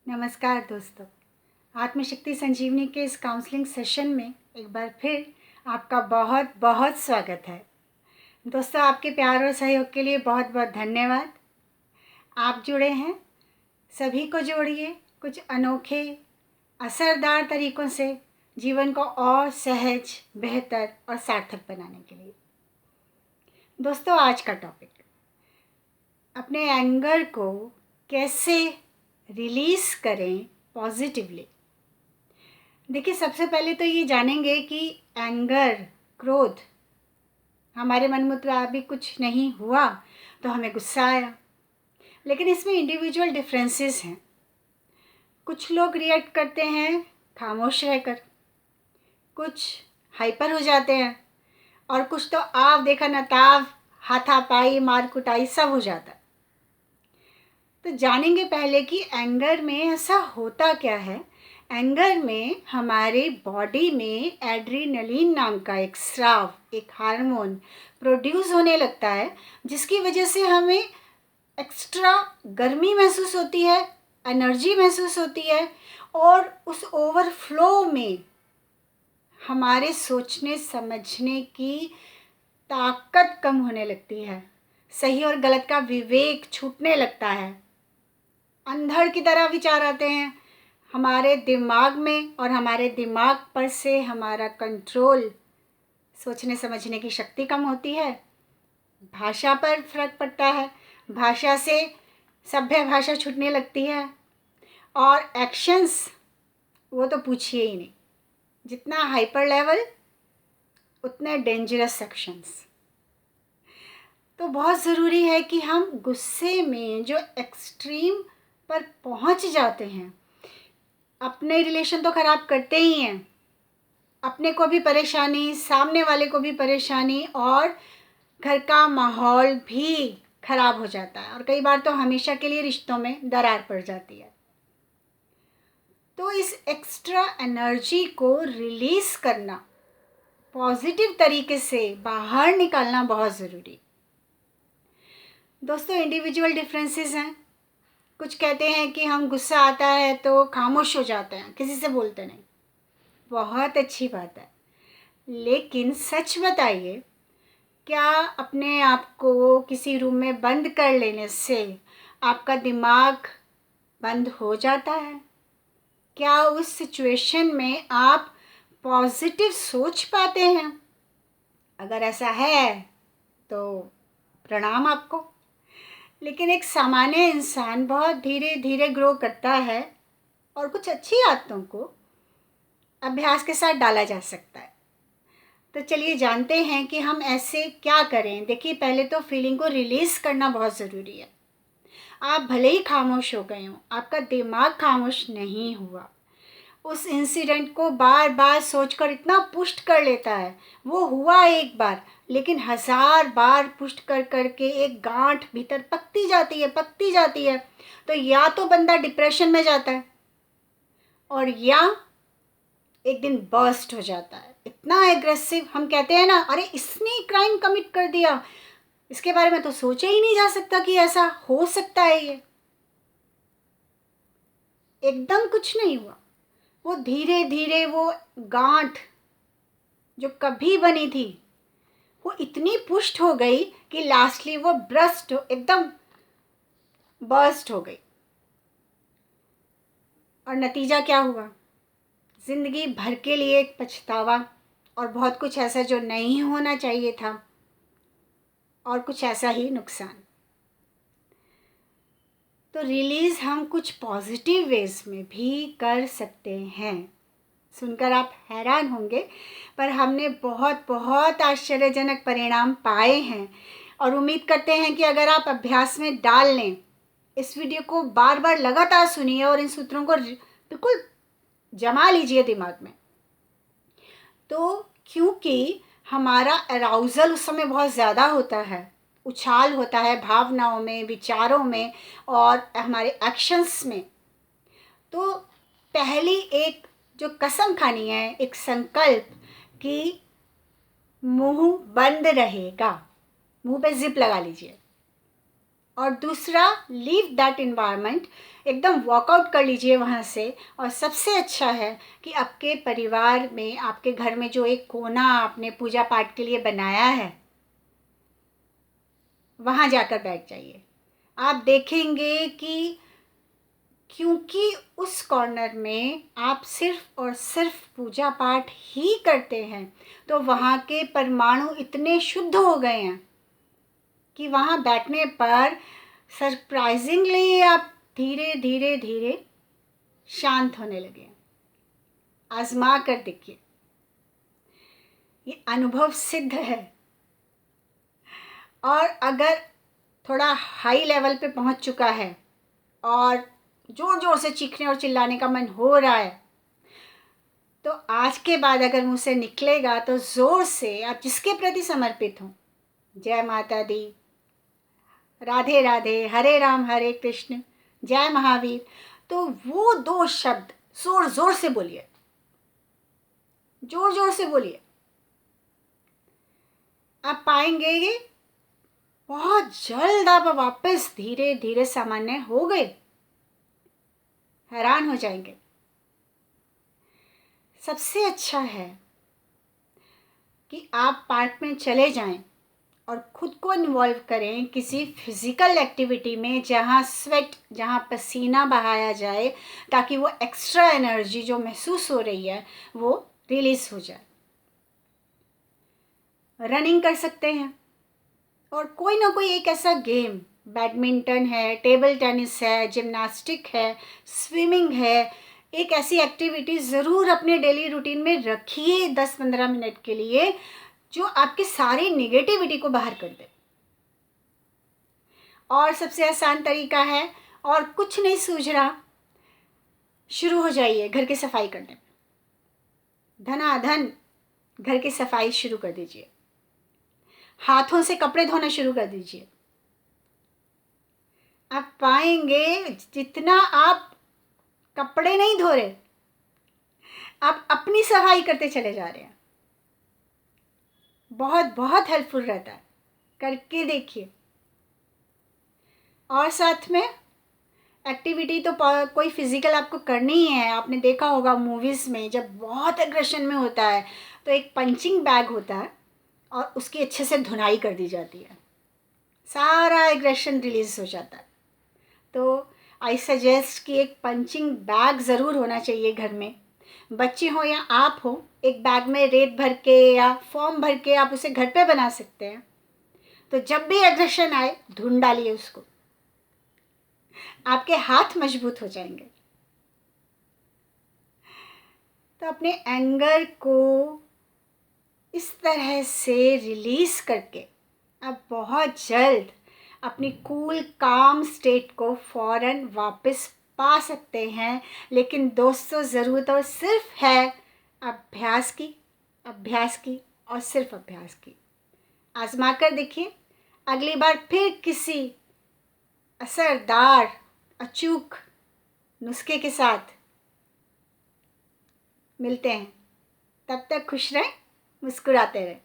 नमस्कार दोस्तों। आत्मशक्ति संजीवनी के इस काउंसलिंग सेशन में एक बार फिर आपका बहुत बहुत स्वागत है। दोस्तों, आपके प्यार और सहयोग के लिए बहुत बहुत धन्यवाद। आप जुड़े हैं, सभी को जोड़िए कुछ अनोखे असरदार तरीक़ों से जीवन को और सहज, बेहतर और सार्थक बनाने के लिए। दोस्तों, आज का टॉपिक, अपने एंगर को कैसे रिलीज़ करें पॉजिटिवली। देखिए, सबसे पहले तो ये जानेंगे कि एंगर, क्रोध, हमारे मन मुताबिक कुछ नहीं हुआ तो हमें गुस्सा आया, लेकिन इसमें इंडिविजुअल डिफरेंसेस हैं। कुछ लोग रिएक्ट करते हैं खामोश रहकर, कुछ हाइपर हो जाते हैं और कुछ तो आव देखा न ताव, हाथापाई, मार कुटाई सब हो जाता है। तो जानेंगे पहले कि एंगर में ऐसा होता क्या है। एंगर में हमारे बॉडी में एड्रीनलिन नाम का एक स्राव, एक हार्मोन प्रोड्यूस होने लगता है, जिसकी वजह से हमें एक्स्ट्रा गर्मी महसूस होती है, एनर्जी महसूस होती है और उस ओवरफ्लो में हमारे सोचने समझने की ताकत कम होने लगती है। सही और गलत का विवेक छूटने लगता है। अंधड़ की तरह विचार आते हैं हमारे दिमाग में और हमारे दिमाग पर से हमारा कंट्रोल, सोचने समझने की शक्ति कम होती है। भाषा पर फर्क पड़ता है, भाषा से सभ्य भाषा छूटने लगती है और एक्शंस वो तो पूछिए ही नहीं। जितना हाइपर लेवल उतने डेंजरस एक्शंस। तो बहुत ज़रूरी है कि हम गुस्से में जो एक्सट्रीम पर पहुंच जाते हैं, अपने रिलेशन तो ख़राब करते ही हैं, अपने को भी परेशानी, सामने वाले को भी परेशानी और घर का माहौल भी ख़राब हो जाता है और कई बार तो हमेशा के लिए रिश्तों में दरार पड़ जाती है। तो इस एक्स्ट्रा एनर्जी को रिलीज़ करना, पॉजिटिव तरीके से बाहर निकालना बहुत ज़रूरी। दोस्तों, इंडिविजुअल डिफरेंसेस हैं। कुछ कहते हैं कि हम गुस्सा आता है तो खामोश हो जाते हैं, किसी से बोलते नहीं। बहुत अच्छी बात है, लेकिन सच बताइए, क्या अपने आप को किसी रूम में बंद कर लेने से आपका दिमाग बंद हो जाता है? क्या उस सिचुएशन में आप पॉजिटिव सोच पाते हैं? अगर ऐसा है तो प्रणाम आपको। लेकिन एक सामान्य इंसान बहुत धीरे धीरे ग्रो करता है और कुछ अच्छी आदतों को अभ्यास के साथ डाला जा सकता है। तो चलिए जानते हैं कि हम ऐसे क्या करें। देखिए, पहले तो फीलिंग को रिलीज़ करना बहुत ज़रूरी है। आप भले ही खामोश हो गए हों, आपका दिमाग खामोश नहीं हुआ। उस इंसिडेंट को बार बार सोचकर इतना पुष्ट कर लेता है। वो हुआ एक बार, लेकिन 1000 बार पुष्ट कर करके एक गांठ भीतर पकती जाती है। तो या तो बंदा डिप्रेशन में जाता है और या एक दिन बर्स्ट हो जाता है। इतना एग्रेसिव, हम कहते हैं ना, अरे इसने क्राइम कमिट कर दिया, इसके बारे में तो सोचा ही नहीं जा सकता कि ऐसा हो सकता है। ये एकदम कुछ नहीं हुआ, वो धीरे धीरे वो गांठ जो कभी बनी थी वो इतनी पुष्ट हो गई कि लास्टली वो एकदम बर्स्ट हो गई। और नतीजा क्या हुआ? ज़िंदगी भर के लिए एक पछतावा और बहुत कुछ ऐसा जो नहीं होना चाहिए था और कुछ ऐसा ही नुकसान। तो रिलीज़ हम कुछ पॉजिटिव वेज में भी कर सकते हैं। सुनकर आप हैरान होंगे, पर हमने बहुत बहुत आश्चर्यजनक परिणाम पाए हैं और उम्मीद करते हैं कि अगर आप अभ्यास में डाल लें, इस वीडियो को बार बार लगातार सुनिए और इन सूत्रों को बिल्कुल जमा लीजिए दिमाग में। तो क्योंकि हमारा अराउजल उस समय बहुत ज़्यादा होता है, उछाल होता है भावनाओं में, विचारों में और हमारे एक्शंस में। तो पहली एक जो कसम खानी है, एक संकल्प कि मुंह बंद रहेगा। मुंह पे जिप लगा लीजिए और दूसरा, लीव दैट इन्वायरमेंट, एकदम वॉकआउट कर लीजिए वहाँ से। और सबसे अच्छा है कि आपके परिवार में, आपके घर में जो एक कोना आपने पूजा पाठ के लिए बनाया है, वहाँ जाकर बैठ जाइए। आप देखेंगे कि क्योंकि उस कॉर्नर में आप सिर्फ और सिर्फ पूजा पाठ ही करते हैं, तो वहाँ के परमाणु इतने शुद्ध हो गए हैं कि वहाँ बैठने पर सरप्राइजिंगली आप धीरे धीरे धीरे शांत होने लगे। आजमा कर देखिए, ये अनुभव सिद्ध है। और अगर थोड़ा हाई लेवल पे पहुंच चुका है और ज़ोर ज़ोर से चीखने और चिल्लाने का मन हो रहा है, तो आज के बाद अगर मुँह से निकलेगा तो ज़ोर से आप जिसके प्रति समर्पित हों, जय माता दी, राधे राधे, हरे राम हरे कृष्ण, जय महावीर, तो वो 2 शब्द ज़ोर ज़ोर से बोलिए, ज़ोर ज़ोर से बोलिए। आप पाएंगे ये बहुत जल्द आप वापस धीरे धीरे सामान्य हो गए, हैरान हो जाएंगे। सबसे अच्छा है कि आप पार्क में चले जाएं और ख़ुद को इन्वॉल्व करें किसी फिज़िकल एक्टिविटी में, जहाँ स्वेट, जहाँ पसीना बहाया जाए, ताकि वो एक्स्ट्रा एनर्जी जो महसूस हो रही है वो रिलीज़ हो जाए। रनिंग कर सकते हैं, और कोई ना कोई एक ऐसा गेम, बैडमिंटन है, टेबल टेनिस है, जिम्नास्टिक है, स्विमिंग है, एक ऐसी एक्टिविटी ज़रूर अपने डेली रूटीन में रखिए 10-15 मिनट के लिए, जो आपकी सारी निगेटिविटी को बाहर कर दे। और सबसे आसान तरीका है, और कुछ नहीं सूझ रहा, शुरू हो जाइए घर की सफाई करने में। धनाधन घर की सफाई शुरू कर दीजिए, हाथों से कपड़े धोना शुरू कर दीजिए। आप पाएंगे जितना आप कपड़े नहीं धो रहे, आप अपनी सफाई करते चले जा रहे हैं। बहुत बहुत हेल्पफुल रहता है, करके देखिए। और साथ में एक्टिविटी तो कोई फिज़िकल आपको करनी ही है। आपने देखा होगा मूवीज़ में, जब बहुत एग्रेशन में होता है तो एक पंचिंग बैग होता है और उसकी अच्छे से धुनाई कर दी जाती है, सारा एग्रेशन रिलीज़ हो जाता है। तो आई सजेस्ट कि एक पंचिंग बैग ज़रूर होना चाहिए घर में। बच्चे हो या आप हो, एक बैग में रेत भर के या फॉर्म भर के आप उसे घर पे बना सकते हैं। तो जब भी एग्रेशन आए, ढूंढ डालिए उसको, आपके हाथ मजबूत हो जाएंगे। तो अपने एंगर को इस तरह से रिलीज़ करके आप बहुत जल्द अपनी कूल काम स्टेट को फ़ौरन वापस पा सकते हैं। लेकिन दोस्तों, ज़रूरत और सिर्फ है अभ्यास की, अभ्यास की और सिर्फ अभ्यास की। आजमा कर देखिए। अगली बार फिर किसी असरदार, अचूक नुस्खे के साथ मिलते हैं। तब तक खुश रहें, मुस्कुराते रहें।